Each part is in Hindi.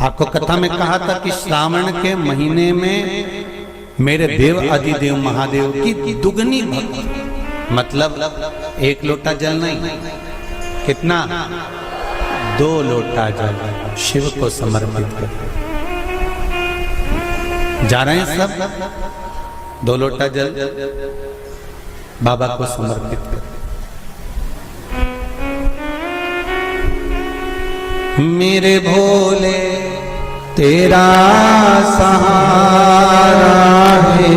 आपको कथा में कहा था कि श्रावण के महीने में मेरे देव अधिदेव महादेव की दुगनी भक्ति, मतलब एक लोटा जल नहीं, कितना 2 लोटा जल शिव को समर्पित कर। जा रहे हैं सब 2 लोटा जल बाबा को समर्पित कर। मेरे भोले तेरा सहारा है,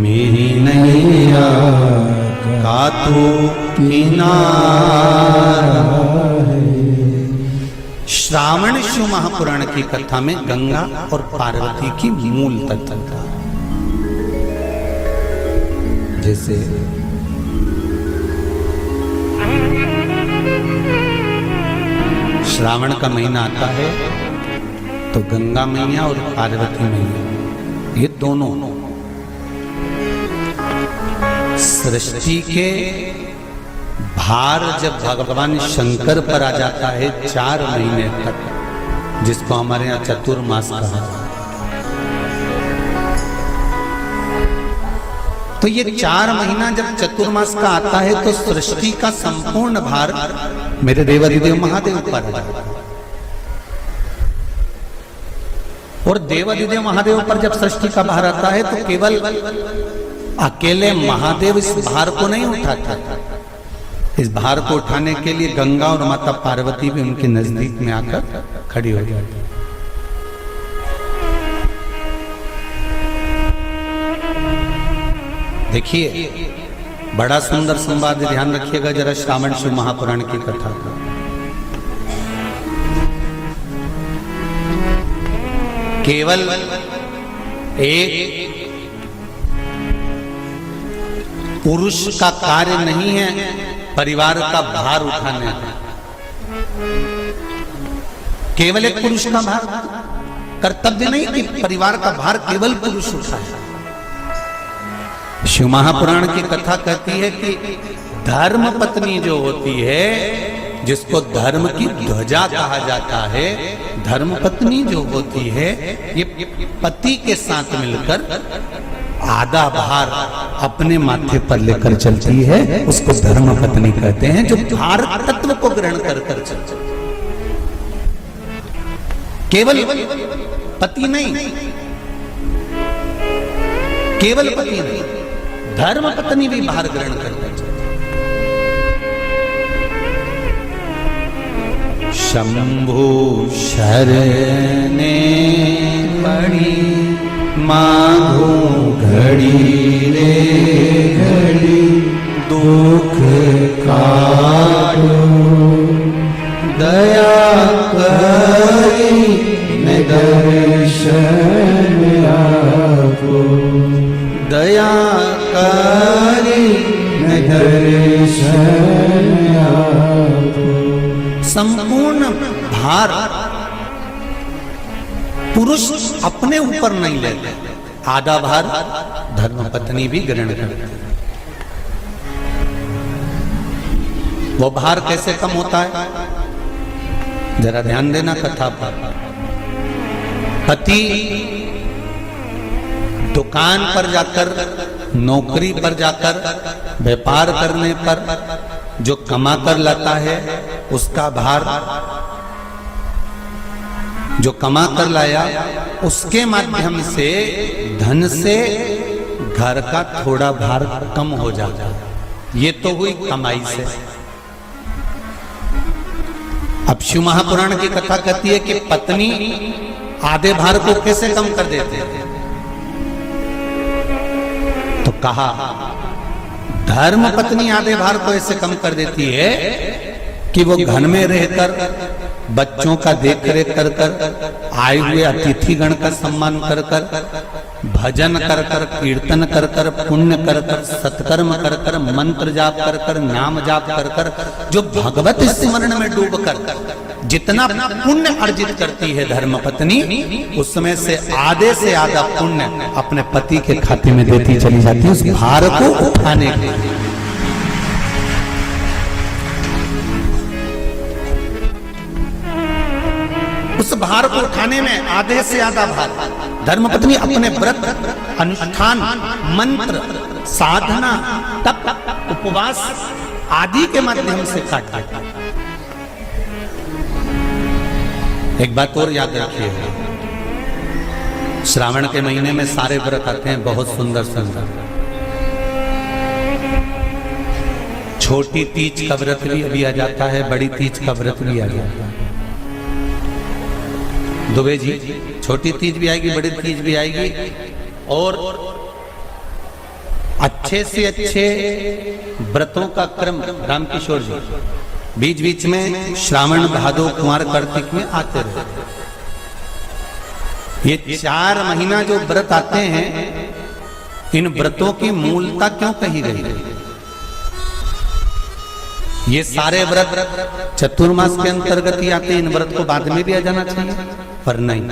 मेरी नैया का तू किनारा है। श्रावण शिव महापुराण की कथा में गंगा और पार्वती की मूल तत्वता, जैसे श्रावण का महीना आता है तो गंगा मैया और पार्वती मैया ये दोनों सृष्टि के भार जब भगवान शंकर पर आ जाता है 4 महीने तक, जिसको हमारे यहाँ चतुर्मास कहा जाता है, तो ये 4 महीना जब चतुर्मास का आता है तो सृष्टि का संपूर्ण भार मेरे देवाधिदेव महादेव पर आ जाता है। और देवाधिदेव महादेव पर जब सृष्टि का भार आता है तो केवल अकेले महादेव इस भार को नहीं उठाता, इस भार को उठाने के लिए गंगा और माता पार्वती भी उनके नजदीक में आकर खड़ी हो जाती। देखिए बड़ा सुंदर संवाद, ध्यान रखिएगा जरा श्रावण शिव महापुराण की कथा का। केवल एक पुरुष का कार्य नहीं है परिवार का भार उठाने का, केवल एक पुरुष का भार कर्तव्य नहीं कि परिवार का भार केवल पुरुष उठाए। शिव महापुराण की कथा कहती है कि धर्म पत्नी जो होती है, जिसको धर्म की ध्वजा कहा जाता है, धर्म पत्नी जो होती है ये पति के साथ मिलकर आधा भार अपने माथे पर लेकर चलती है, उसको धर्म पत्नी कहते हैं, जो भार तत्व को ग्रहण कर कर चलती है। केवल पति नहीं, केवल पति नहीं, धर्म पत्नी भी भार ग्रहण करते हैं। शंभु शरणे पड़ी माधो घड़ी रे घड़ी, दुख काटो दया करी न दर्शन आपो, दया करी न दर्शन आपो। संपूर्ण भार पुरुष अपने ऊपर नहीं लेते, आधा भार धर्मपत्नी भी ग्रहण करते। वो भार कैसे कम होता है, जरा ध्यान देना कथा पर। पति दुकान पर जाकर, नौकरी पर जाकर, व्यापार करने पर जो कमा कर लाता है उसका भार, जो कमा कर लाया उसके माध्यम से धन से घर का थोड़ा भार कम हो जाता है। ये तो हुई कमाई से। अब शिव महापुराण की कथा कहती है कि पत्नी आधे भार को कैसे कम कर देते हैं, तो कहा धर्म पत्नी आधे भार को ऐसे कम कर देती है कि वो घर में रहकर बच्चों का देख रेख कर कर, आए हुए अतिथिगण का सम्मान कर कर, भजन कर कर, कीर्तन कर कर, पुण्य कर कर, सत्कर्म कर कर, मंत्र जाप कर कर, नाम जाप कर कर, जो भगवत स्मरण में डूब कर जितना पुण्य अर्जित करती है धर्मपत्नी, उसमें से आधे से आधा पुण्य अपने पति के खाते में देती चली जाती है, उस भार को उठाने के लिए। उस भार को उठाने में आधे से ज्यादा भार धर्मपत्नी अपने व्रत, अनुष्ठान, मंत्र, साधना, तप, उपवास आदि के माध्यम से काटती। एक बात और याद रखिए, श्रावण के महीने में सारे व्रत आते हैं, बहुत सुंदर सुंदर। छोटी तीज का व्रत भी आ जाता है, बड़ी तीज का व्रत भी आ जाता है। दुबे जी, छोटी तीज भी आएगी, बड़ी तीज भी आएगी, और अच्छे से अच्छे व्रतों का क्रम रामकिशोर जी बीच बीच में श्रावण, भादो, कुंवर, कार्तिक में आते रहते। ये 4 महीना जो व्रत आते हैं, इन व्रतों की मूलता क्यों कही गई? ये सारे व्रत चतुर्मास के अंतर्गत ही आते हैं, इन व्रत को बाद में भी आ जाना चाहिए, पर नहीं।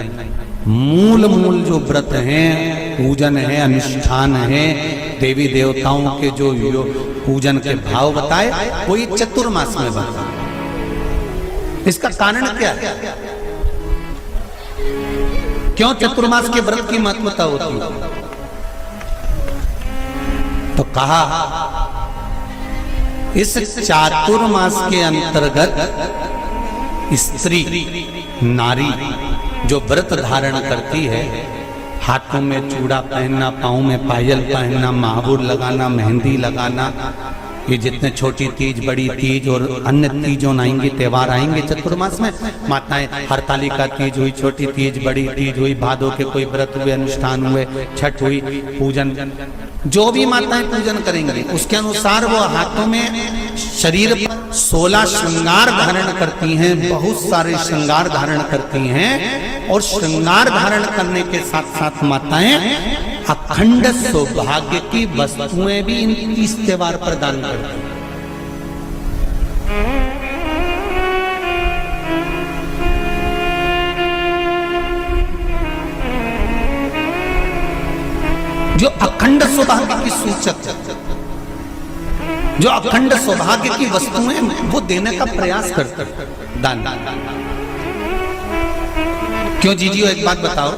मूल जो व्रत हैं, पूजन है, अनुष्ठान है, देवी देवताओं के जो पूजन के भाव बताए, वही चतुर्मास में बताए। इसका कारण क्या है? क्यों चतुर्मास के व्रत की महत्वता होती है? तो कहा, इस चातुर्मास के अंतर्गत स्त्री, नारी जो व्रत धारण करती है, हाथों में चूड़ा पहनना, पाँव में पायल पहनना, महावुर लगाना, मेहंदी लगाना, ये जितने छोटी तीज, बड़ी तीज और अन्य तीजों आएंगे, त्योहार आएंगे चतुर्मास में, माताएं हरतालिका तीज हुई, छोटी तीज, बड़ी तीज हुई, भादों के कोई व्रत हुए, अनुष्ठान हुए, छठ हुई, पूजन, जो भी माताएं पूजन करेंगी उसके अनुसार वो हाथों में, शरीर पर 16 श्रृंगार धारण करती हैं, बहुत सारे श्रृंगार धारण करती हैं, और श्रृंगार धारण करने के साथ साथ माताएं अखंड सौभाग्य की वस्तुएं भी इन 30 त्योहार पर दान करती हैं। जो अखंड सौभाग्य की सूचक, जो अखंड सौभाग्य की वस्तुएं वो देने का प्रयास करते हैं, दान। क्यों जीजियो, एक बात बताओ,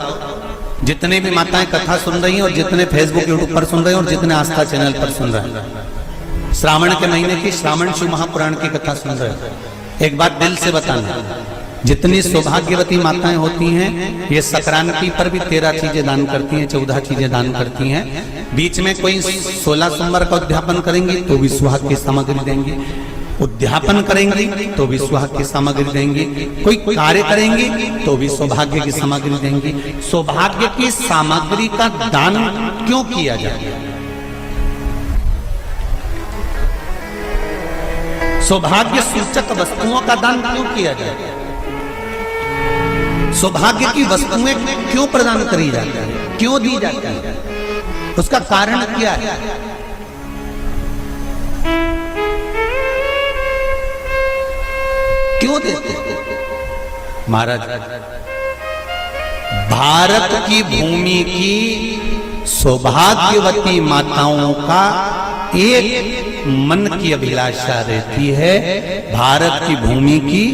जितने भी माताएं कथा सुन रही हैं और जितने फेसबुक यूट्यूब पर सुन रहे हैं और जितने आस्था चैनल पर सुन रहे हैं, श्रावण के महीने की श्रावण शिव महापुराण की कथा सुन रहे हैं, एक बात दिल से बताना, जितनी सौभाग्यवती माताएं होती हैं, ये संक्रांति पर भी 13 चीजें दान करती हैं, 14 चीजें दान करती हैं। बीच में कोई 16 सोमवार का उद्यापन करेंगी तो भी सुहाग की सामग्री देंगी, उद्यापन करेंगी तो भी सुहाग की सामग्री देंगी, कोई कार्य करेंगी तो भी सौभाग्य की सामग्री देंगी। सौभाग्य की सामग्री का दान क्यों किया जाए? सौभाग्य सूचक वस्तुओं का दान क्यों किया जाए? सौभाग्य की वस्तुएं क्यों प्रदान करी जाती है, क्यों दी जाती है? उसका कारण क्या है? क्यों देते? महाराज, भारत की भूमि की सौभाग्यवती माताओं का एक मन की अभिलाषा रहती है, भारत की भूमि की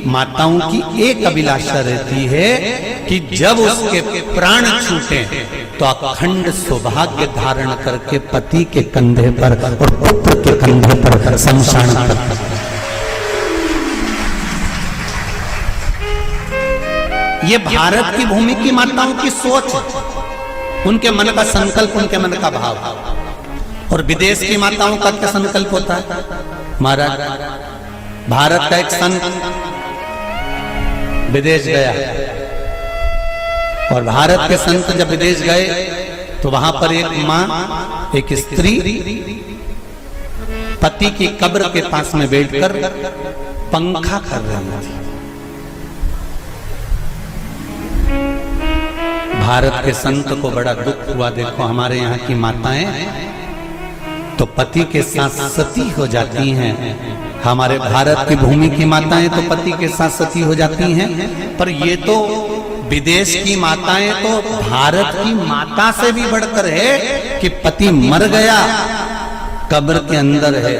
माताओं की एक अभिलाषा रहती है कि जब उसके प्राण छूटे तो अखंड सौभाग्य धारण करके पति के कंधे पर और पुत्र के कंधे पर शमशान पर। ये भारत की भूमि की माताओं की सोच, उनके मन का संकल्प, उनके मन का भाव। और विदेश की माताओं का क्या संकल्प होता है? महाराज, भारत का एक संत विदेश गया और भारत के संत जब विदेश गए तो वहां पर एक मां, एक स्त्री पति की कब्र के पास में बैठकर पंखा कर रही थी। भारत के संत को बड़ा दुख हुआ, देखो हमारे यहाँ की माताएं तो पति के साथ सती हो जाती हैं, हमारे भारत की भूमि की माताएं तो पति के साथ सती हो जाती हैं, पर ये तो विदेश की माताएं तो भारत की माता से भी बढ़कर है कि पति मर गया, कब्र के अंदर है,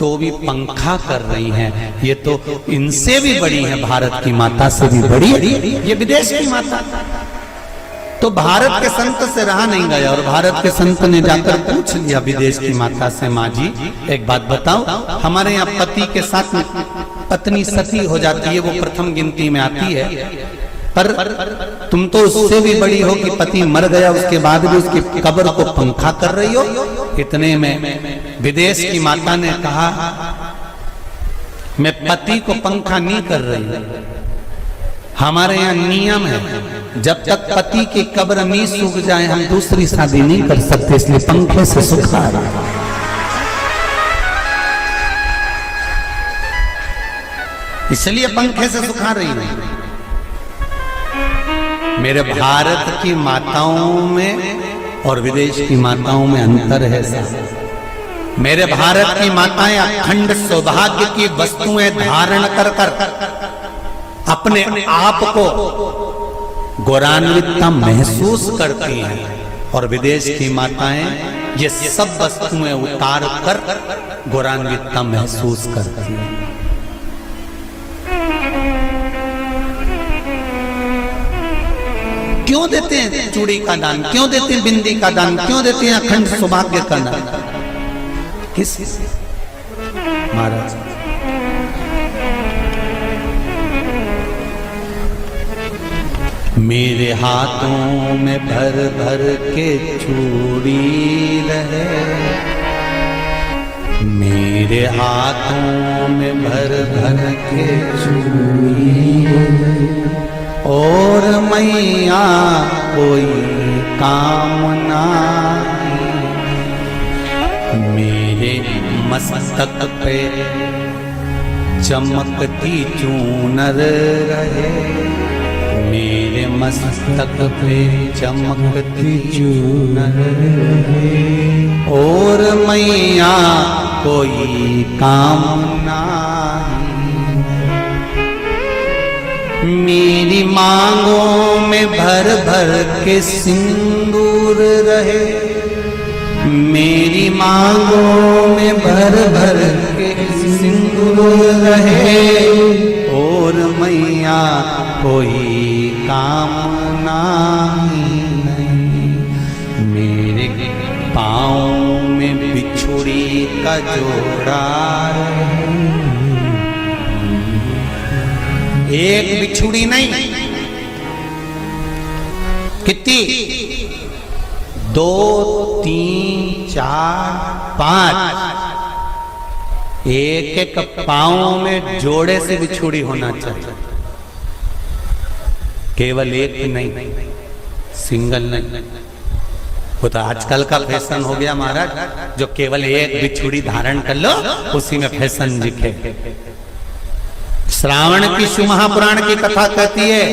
तो भी पंखा कर रही हैं। ये तो इनसे भी बड़ी है, भारत की माता से भी बड़ी, ये विदेश की माता। तो भारत के संत से रहा नहीं गया और भारत के संत ने जाकर पूछ लिया विदेश की माता से, माँ जी एक बात बताओ, हमारे यहाँ पति के साथ पत्नी सती हो जाती है, वो प्रथम गिनती में आती है, पर तुम तो उससे भी बड़ी हो कि पति मर गया उसके बाद भी उसकी कब्र को पंखा कर रही हो। इतने में विदेश की माता ने कहा, मैं पति को पंखा नहीं कर रही, हमारे यहाँ नियम है जब तक पति की कब्र नहीं सूख जाए हम दूसरी शादी नहीं कर सकते, इसलिए पंखे से सुखा रहे। इसलिए पंखे से सुखा रही है। मेरे भारत की माताओं में और विदेश की माताओं में अंतर है साहब। मेरे भारत की माताएं अखंड सौभाग्य की वस्तुएं धारण कर अपने आप को गौरवान्वितता महसूस करती हैं और विदेश की माताएं ये सब वस्तुएं उतार कर गौरवान्वितता महसूस करती हैं। क्यों देते हैं चूड़ी का दान, क्यों देते हैं बिंदी का दान, क्यों देते हैं अखंड सौभाग्य का दान? किस महाराज मेरे हाथों में भर भर के चूड़ी रहे, मेरे हाथों में भर भर के चूड़ी और मैया कोई कामना, मेरे मस्तक पे चमकती चूनर रहे, मेरे मस्तक पे चमकती चूनर रहे और मैया कोई कामना, मेरी मांगों में भर भर के सिंदूर रहे, मेरी मांगों में भर भर के सिंदूर रहे और मैया कोई कामना नहीं, मेरे पाँव में बिछुड़ी का जोड़ा रहे, एक बिछुड़ी नहीं, कितनी? 2, 3, 4, 5, एक एक पाँव में जोड़े से बिछुड़ी होना चाहिए, केवल एक नहीं, सिंगल नहीं। वो तो आजकल का फैशन हो गया महाराज, जो केवल एक बिछुड़ी धारण कर लो उसी में फैशन दिखे। श्रावण की शिव महापुराण की कथा कहती है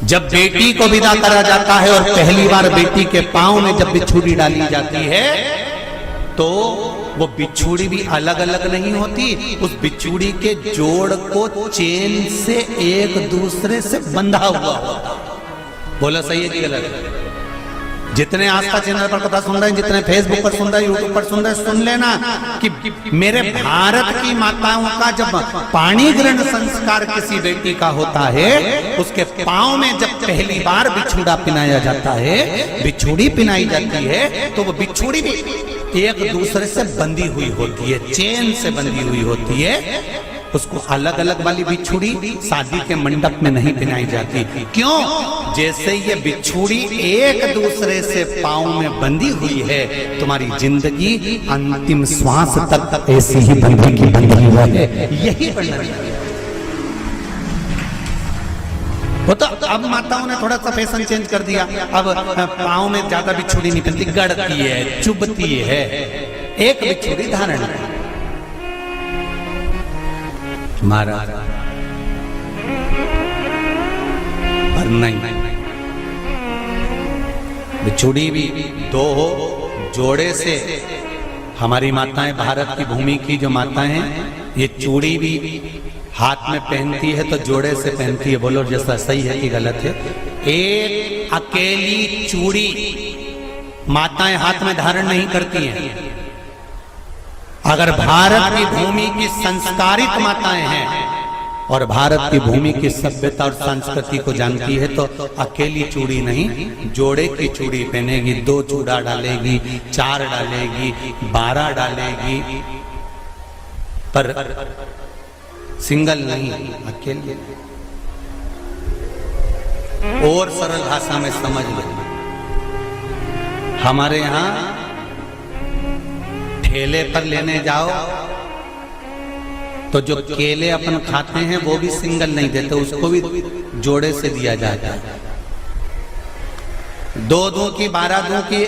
जब बेटी को विदा करा जाता है और पहली बार बेटी के पांव में जब बिछुड़ी डाली जाती है तो वो बिछुड़ी भी अलग अलग नहीं होती, उस बिछुड़ी के जोड़ को चेन से एक दूसरे से बंधा हुआ होता। बोला सही है कि गलत? जितने आस्था चैनल पर कथा सुन रहे हैं, जितने फेसबुक पर सुन रहे हैं, यूट्यूब पर सुन रहे हैं, सुन लेना कि मेरे भारत की माताओं का जब पाणी ग्रहण संस्कार किसी बेटी का होता है, उसके पांव में जब पहली बार बिछुड़ा पिनाया जाता है, बिछुड़ी पिनाई जाती है, तो वो बिछुड़ी भी एक दूसरे से बंधी हुई होती है, चेन से बंधी हुई होती है। उसको अलग अलग वाली बिछुड़ी शादी के मंडप में नहीं पिनाई जाती। क्यों? जैसे ये बिछुड़ी एक दूसरे से पांव में बंधी हुई है, तुम्हारी जिंदगी अंतिम श्वास तक ऐसी ही बंधी की बंधी रहे, यही बनना चाहिए। वो तो अब माताओं ने थोड़ा सा फैशन चेंज कर दिया, अब पांव में ज्यादा बिछुड़ी नहीं पहनती, गड़ती है, चुभती है, एक बिछुड़ी धारण है। महाराज पर नहीं, बिछुड़ी भी दो हो, जोड़े से। हमारी माताएं, भारत की भूमि की जो माताएं हैं, ये चूड़ी भी हाथ में पहनती है तो जोड़े से पहनती है। बोलो जैसा सही है कि गलत है? एक अकेली चूड़ी माताएं हाथ में धारण नहीं करती हैं, अगर भारत की भूमि की संस्कारित माताएं हैं और भारत की भूमि की सभ्यता और संस्कृति को जानती है तो अकेली चूड़ी नहीं, जोड़े की चूड़ी पहनेगी, 2 चूड़ा डालेगी, 4 डालेगी, 12 डालेगी, पर सिंगल नहीं, अकेले। और सरल भाषा में समझ लो, हमारे यहां ठेले पर लेने जाओ तो जो केले अपन खाते हैं वो भी सिंगल नहीं देते, उसको भी जोड़े से दिया जाता है। 2 दूं की, 12 दूं की,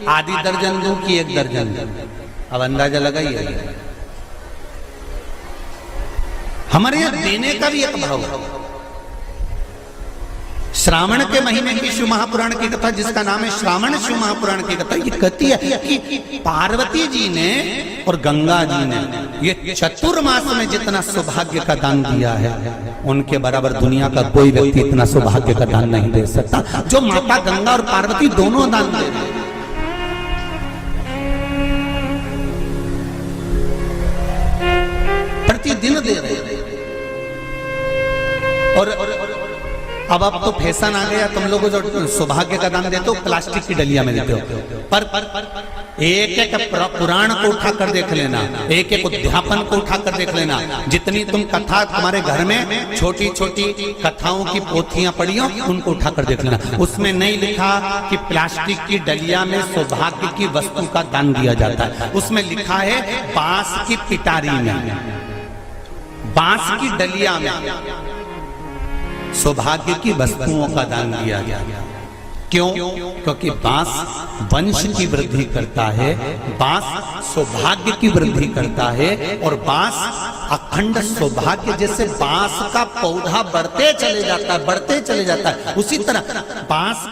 आधी दर्जन दूं की 1 दर्जन। अब अंदाजा लगाइए, हमारे यहां देने का भी एक भाव है। श्रावण के महीने की शिव महापुराण की कथा, जिसका नाम है श्रावण शिव महापुराण की कथा, ये कहती है कि पार्वती जी ने और गंगा जी ने ये चतुर्मास में जितना सौभाग्य का दान दिया है, उनके बराबर दुनिया का कोई व्यक्ति इतना सौभाग्य का दान नहीं दे सकता जो माता गंगा और पार्वती दोनों दान दे रहे हैं। प्रतिदिन दे रहे हैं। और अब तो फैशन आ गया, तुम लोगों जो सौभाग्य का दान देते हो प्लास्टिक की डलिया में देते हो, पर एक एक पुराण को उठा कर देख लेना, एक एक उद्यापन को उठा कर देख लेना, जितनी तुम कथा तुम्हारे घर में छोटी छोटी कथाओं की पोथियां पड़ी हो उनको उठा कर देख लेना, उसमें नहीं लिखा कि प्लास्टिक की डलिया में सौभाग्य की वस्तु का दान दिया जाता है। उसमें लिखा है बांस की पिटारी में, बांस की डलिया में सौभाग्य की वस्तुओं का दान दिया गया। क्यों? क्योंकि बांस वंश की वृद्धि करता है, बांस सौभाग्य की वृद्धि करता है, और बांस अखंड सौभाग्य, जैसे बांस का पौधा बढ़ते चले जाता है, बढ़ते चले जाता है, उसी तरह बांस